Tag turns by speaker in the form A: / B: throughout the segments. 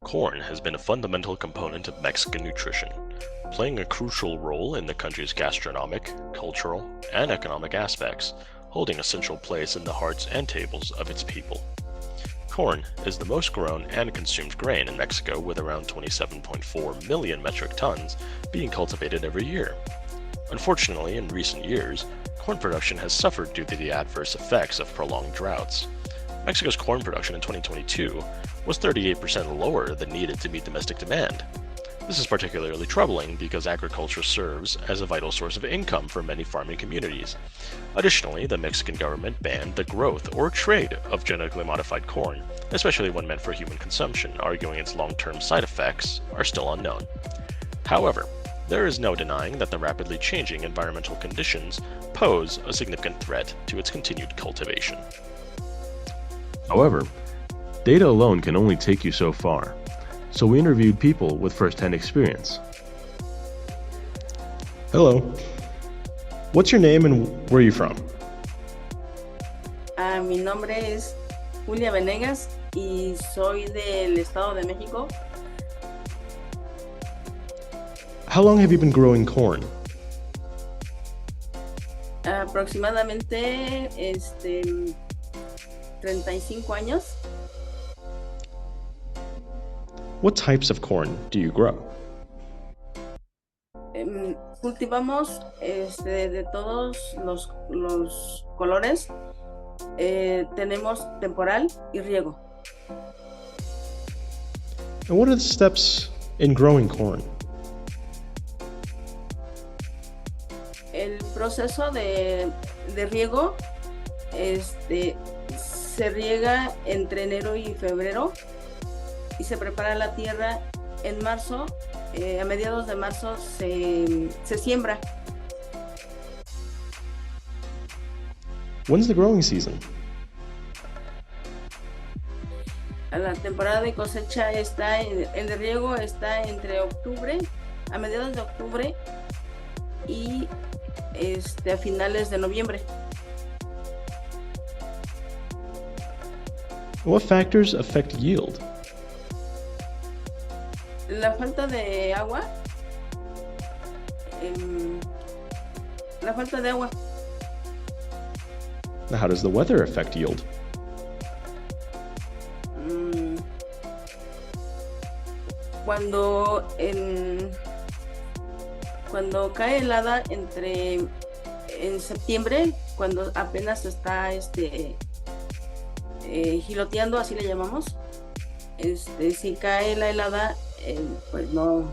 A: Corn has been a fundamental component of Mexican nutrition, playing a crucial role in the country's gastronomic, cultural, and economic aspects, holding a central place in the hearts and tables of its people. Corn is the most grown and consumed grain in Mexico, with around 27.4 million metric tons being cultivated every year. Unfortunately, in recent years, corn production has suffered due to the adverse effects of prolonged droughts. Mexico's corn production in 2022 was 38% lower than needed to meet domestic demand. This is particularly troubling because agriculture serves as a vital source of income for many farming communities. Additionally, the Mexican government banned the growth or trade of genetically modified corn, especially when meant for human consumption, arguing its long-term side effects are still unknown. However, there is no denying that the rapidly changing environmental conditions pose a significant threat to its continued cultivation.
B: However, data alone can only take you so far, so we interviewed people with first-hand experience.
C: Hello. What's your name and where are you from?
D: Mi nombre es Julia Venegas y soy del Estado de México.
C: How long have you been growing corn?
D: Aproximadamente 35 años.
C: What types of corn do you grow?
D: Cultivamos de todos los colores. Tenemos temporal y riego.
C: And what are the steps in growing corn?
D: El proceso de riego se riega entre enero y febrero y se prepara la tierra en marzo. A mediados de marzo se siembra.
C: When's the growing season?
D: La temporada de cosecha está el de riego está entre octubre, a mediados de octubre y a finales de noviembre.
C: What factors affect yield?
D: La falta de agua. La falta de agua.
C: Now, how does the weather affect yield?
D: Cuando cae helada en septiembre, cuando apenas está giloteando, así le llamamos, si cae la helada, pues no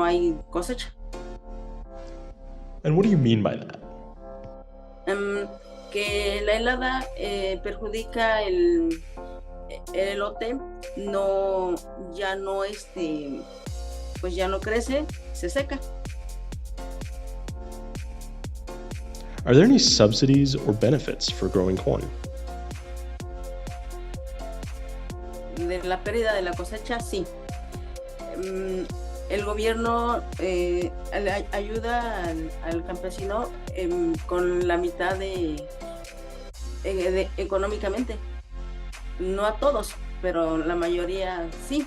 D: hay cosecha.
C: And what do you mean by that?
D: Que la helada perjudica el elote, ya no crece, se seca.
C: Are there any subsidies or benefits for growing corn?
D: De la pérdida de la cosecha, sí. El gobierno ayuda al campesino con la mitad económicamente. No a todos, pero la mayoría sí.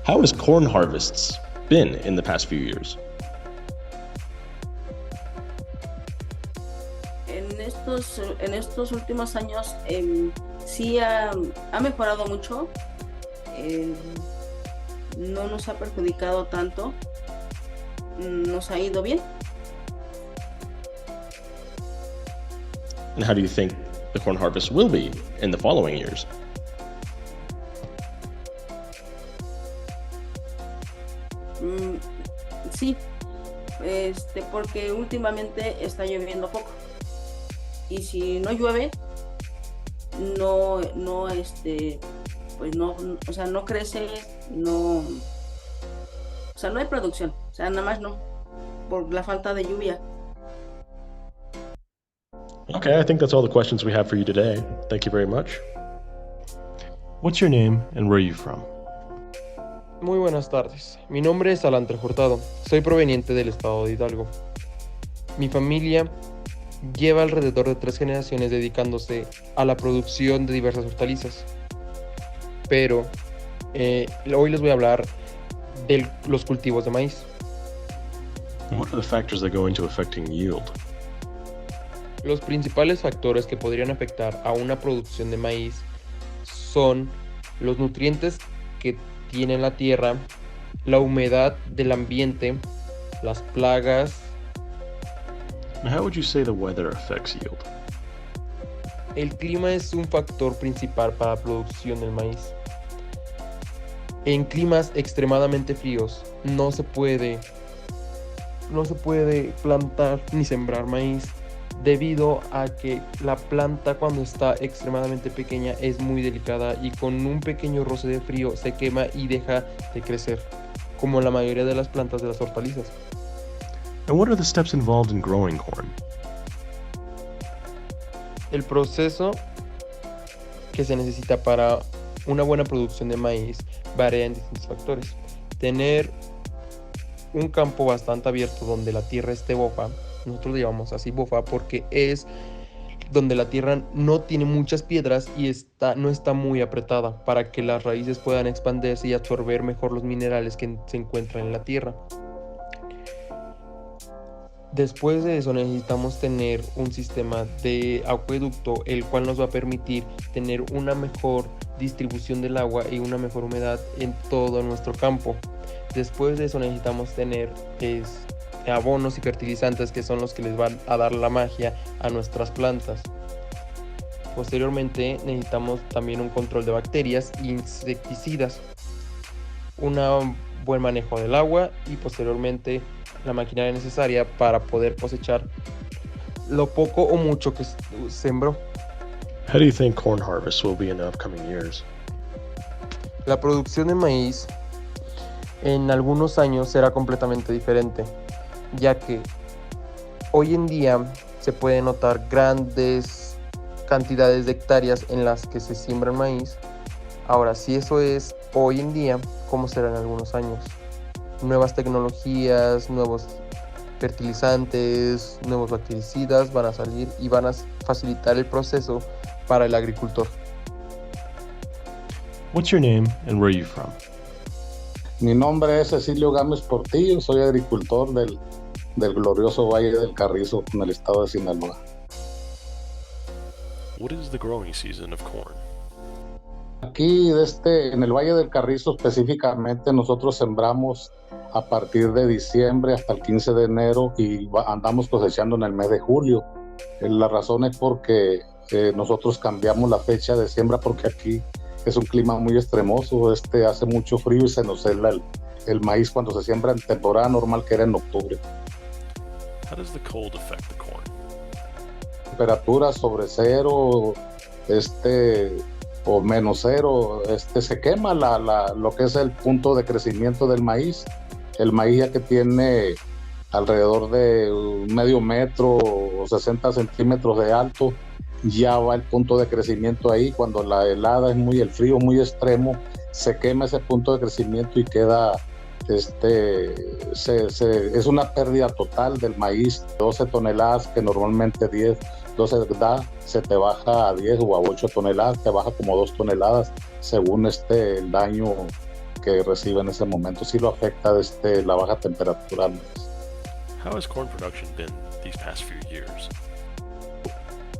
C: How has corn harvests been in the past few years?
D: En estos últimos años sí ha mejorado mucho. No nos ha perjudicado tanto. Nos ha ido bien.
C: And how do you think the corn harvest will be in the following years?
D: Sí, porque últimamente está lloviendo poco. Y si no llueve, pues no crece, no hay producción, nada más no, por la falta de lluvia.
C: Okay, I think that's all the questions we have for you today. Thank you very much.
B: What's your name and where are you from?
E: Muy buenas tardes. Mi nombre es Alan Hurtado. Soy proveniente del estado de Hidalgo. Mi familia lleva alrededor de 3 generaciones dedicándose a la producción de diversas hortalizas. Pero hoy les voy a hablar de los cultivos de maíz.
B: What are the factors that go into affecting yield?
E: Los principales factores que podrían afectar a una producción de maíz son los nutrientes que tiene la tierra, la humedad del ambiente, las plagas.
B: And how would you say the weather affects yield?
E: El clima es un factor principal para la producción del maíz. En climas extremadamente fríos no se puede plantar ni sembrar maíz, debido a que la planta, cuando está extremadamente pequeña, es muy delicada y con un pequeño roce de frío se quema y deja de crecer, como la mayoría de las plantas de las hortalizas.
B: And what are the steps involved in growing corn?
E: El proceso que se necesita para una buena producción de maíz varía en distintos factores. Tener un campo bastante abierto donde la tierra esté bofa. Nosotros le llamamos así bofa porque es donde la tierra no tiene muchas piedras y no está muy apretada, para que las raíces puedan expandirse y absorber mejor los minerales que se encuentran en la tierra. Después de eso necesitamos tener un sistema de acueducto, el cual nos va a permitir tener una mejor distribución del agua y una mejor humedad en todo nuestro campo. Después de eso necesitamos tener abonos y fertilizantes, que son los que les van a dar la magia a nuestras plantas. Posteriormente necesitamos también un control de bacterias e insecticidas, un buen manejo del agua y posteriormente la maquinaria necesaria para poder cosechar lo poco o mucho que sembró.
B: How do you think corn harvest will be in the upcoming years?
E: La producción de maíz en algunos años será completamente diferente, ya que hoy en día se puede notar grandes cantidades de hectáreas en las que se siembra maíz. Ahora, si eso es hoy en día, ¿cómo será en algunos años? Nuevas tecnologías, nuevos fertilizantes, nuevos bactericidas van a salir y van a facilitar el proceso para el agricultor.
B: What's your name and where are you from?
F: Mi nombre es Cecilio Gámez Portillo, soy agricultor del glorioso Valle del Carrizo, en el estado de Sinaloa.
A: What is the growing season of corn?
F: Aquí en el Valle del Carrizo específicamente nosotros sembramos a partir de diciembre hasta el 15 de enero y andamos cosechando en el mes de julio. La razón es porque nosotros cambiamos la fecha de siembra porque aquí es un clima muy extremoso, hace mucho frío y se nos hela el maíz cuando se siembra en temporada normal, que era en octubre.
A: How does the cold affect the corn?
F: Temperaturas sobre cero, o menos cero, se quema lo que es el punto de crecimiento del maíz. El maíz, ya que tiene alrededor de medio metro o 60 centímetros de alto, ya va el punto de crecimiento ahí. Cuando la helada el frío muy extremo, se quema ese punto de crecimiento y queda, es una pérdida total del maíz. 12 toneladas que normalmente 12 da, se te baja a 10 o a 8 toneladas, te baja como 2 toneladas según el daño que recibe en ese momento. Sí lo afecta la baja temperatura al maíz.
A: How has corn production been these past few years?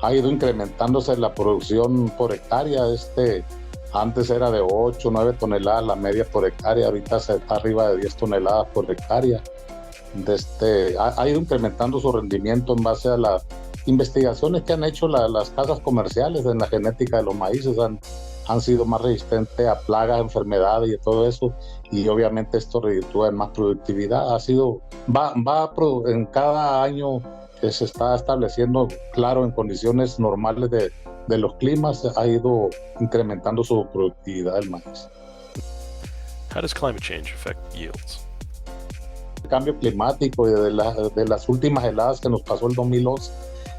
F: Ha ido incrementándose la producción por hectárea. Antes era de 8 o 9 toneladas la media por hectárea, ahorita se está arriba de 10 toneladas por hectárea. Ha ido incrementando su rendimiento en base a las investigaciones que han hecho las casas comerciales en la genética de los maíces. Han sido más resistentes a plagas, enfermedades y todo eso, y obviamente esto reditúa en más productividad. En cada año que se está estableciendo, claro, en condiciones normales de los climas, ha ido incrementando su productividad el maíz.
A: How does climate change affect yields?
F: El cambio climático y de las últimas heladas que nos pasó el 2011,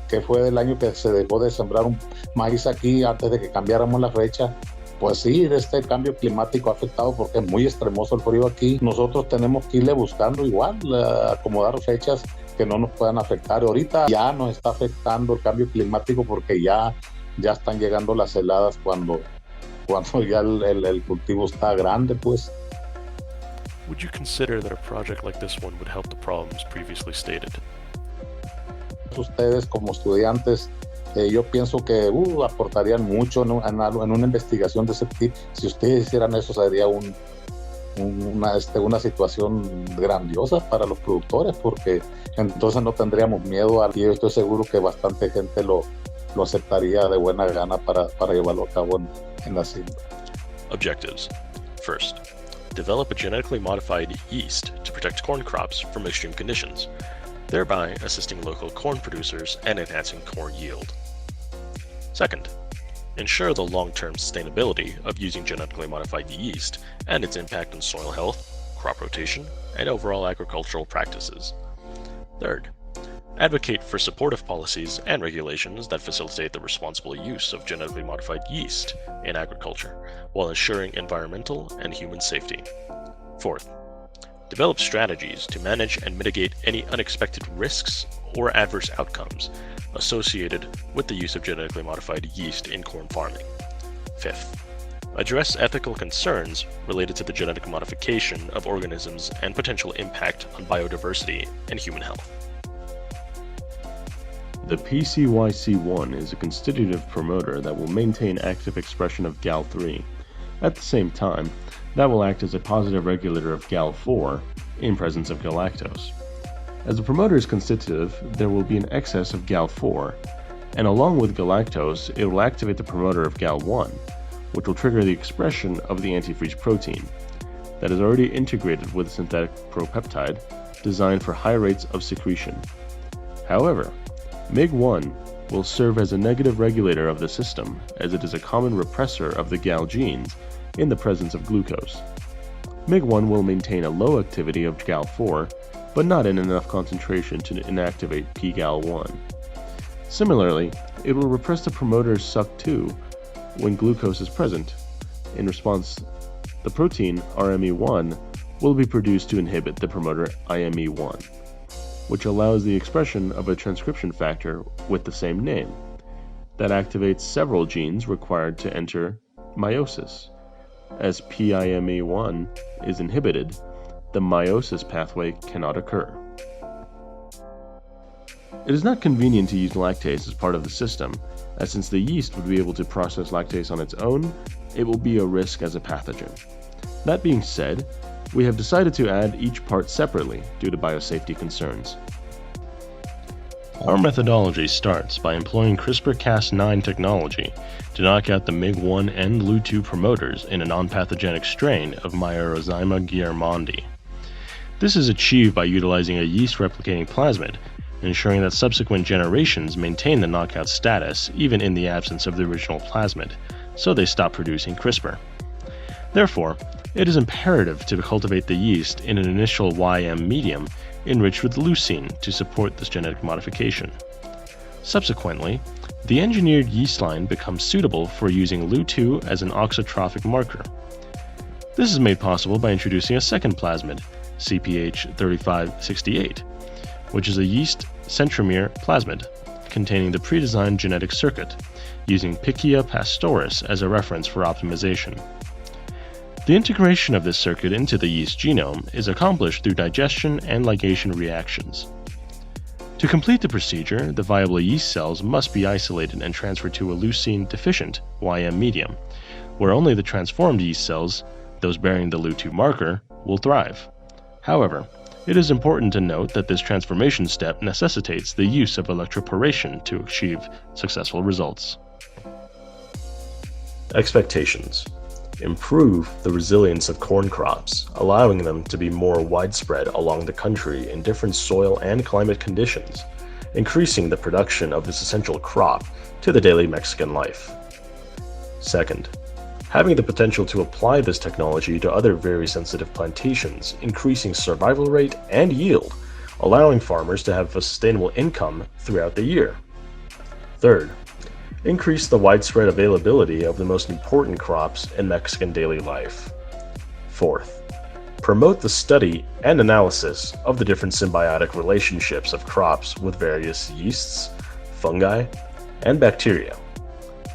F: que fue el año que se dejó de sembrar un maíz aquí antes de que cambiáramos la fecha, Pues sí, este cambio climático ha afectado porque es muy extremoso el frío aquí. Nosotros tenemos que irle buscando igual, acomodar fechas que no nos puedan afectar. Ahorita ya nos está afectando el cambio climático porque ya están llegando las heladas cuando ya el cultivo está grande, pues.
A: Would you consider that a project like this one would help the problems previously stated?
F: Ustedes como estudiantes, yo pienso que aportarían mucho en una investigación de ese tipo. Si ustedes hicieran eso, sería una situación grandiosa para los productores, porque entonces no tendríamos miedo. Y yo estoy seguro que bastante gente lo aceptaría de buena gana para llevarlo a cabo en la cinta.
A: Objectives. First, develop a genetically modified yeast to protect corn crops from extreme conditions, thereby assisting local corn producers and enhancing corn yield. Second, ensure the long-term sustainability of using genetically modified yeast and its impact on soil health, crop rotation, and overall agricultural practices. Third, advocate for supportive policies and regulations that facilitate the responsible use of genetically modified yeast in agriculture while ensuring environmental and human safety. Fourth, develop strategies to manage and mitigate any unexpected risks or adverse outcomes associated with the use of genetically modified yeast in corn farming. Fifth, address ethical concerns related to the genetic modification of organisms and potential impact on biodiversity and human health.
B: The PCYC1 is a constitutive promoter that will maintain active expression of GAL3. At the same time, that will act as a positive regulator of GAL4 in presence of galactose. As the promoter is constitutive, there will be an excess of GAL4, and along with galactose, it will activate the promoter of GAL1, which will trigger the expression of the antifreeze protein that is already integrated with a synthetic propeptide designed for high rates of secretion. However, MIG1 will serve as a negative regulator of the system, as it is a common repressor of the GAL genes in the presence of glucose. MIG1 will maintain a low activity of GAL4, but not in enough concentration to inactivate pGAL1. Similarly, it will repress the promoter SUC2 when glucose is present. In response, the protein RME1 will be produced to inhibit the promoter IME1, which allows the expression of a transcription factor with the same name that activates several genes required to enter meiosis. As PIME1 is inhibited, the meiosis pathway cannot occur. It is not convenient to use lactase as part of the system, as since the yeast would be able to process lactase on its own, it will be a risk as a pathogen. That being said, we have decided to add each part separately due to biosafety concerns.
A: Our methodology starts by employing CRISPR-Cas9 technology to knock out the MIG1 and LU2 promoters in a non-pathogenic strain of Myrozyma guillermondi. This is achieved by utilizing a yeast-replicating plasmid, ensuring that subsequent generations maintain the knockout status even in the absence of the original plasmid, so they stop producing CRISPR. Therefore, it is imperative to cultivate the yeast in an initial YM medium enriched with leucine to support this genetic modification. Subsequently, the engineered yeast line becomes suitable for using LU2 as an auxotrophic marker. This is made possible by introducing a second plasmid, CPH3568, which is a yeast centromere plasmid containing the pre-designed genetic circuit, using Pichia pastoris as a reference for optimization. The integration of this circuit into the yeast genome is accomplished through digestion and ligation reactions. To complete the procedure, the viable yeast cells must be isolated and transferred to a leucine-deficient YM medium, where only the transformed yeast cells, those bearing the LU2 marker, will thrive. However, it is important to note that this transformation step necessitates the use of electroporation to achieve successful results.
C: Expectations. Improve the resilience of corn crops, allowing them to be more widespread along the country in different soil and climate conditions, increasing the production of this essential crop to the daily Mexican life. Second, having the potential to apply this technology to other very sensitive plantations, increasing survival rate and yield, allowing farmers to have a sustainable income throughout the year. Third, Increase the widespread availability of the most important crops in Mexican daily life. Fourth, promote the study and analysis of the different symbiotic relationships of crops with various yeasts, fungi, and bacteria.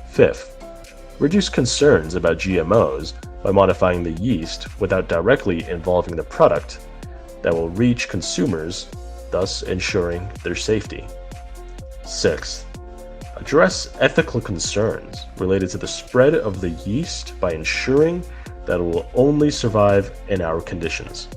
C: Fifth, reduce concerns about GMOs by modifying the yeast without directly involving the product that will reach consumers, thus ensuring their safety. Sixth, address ethical concerns related to the spread of the yeast by ensuring that it will only survive in our conditions.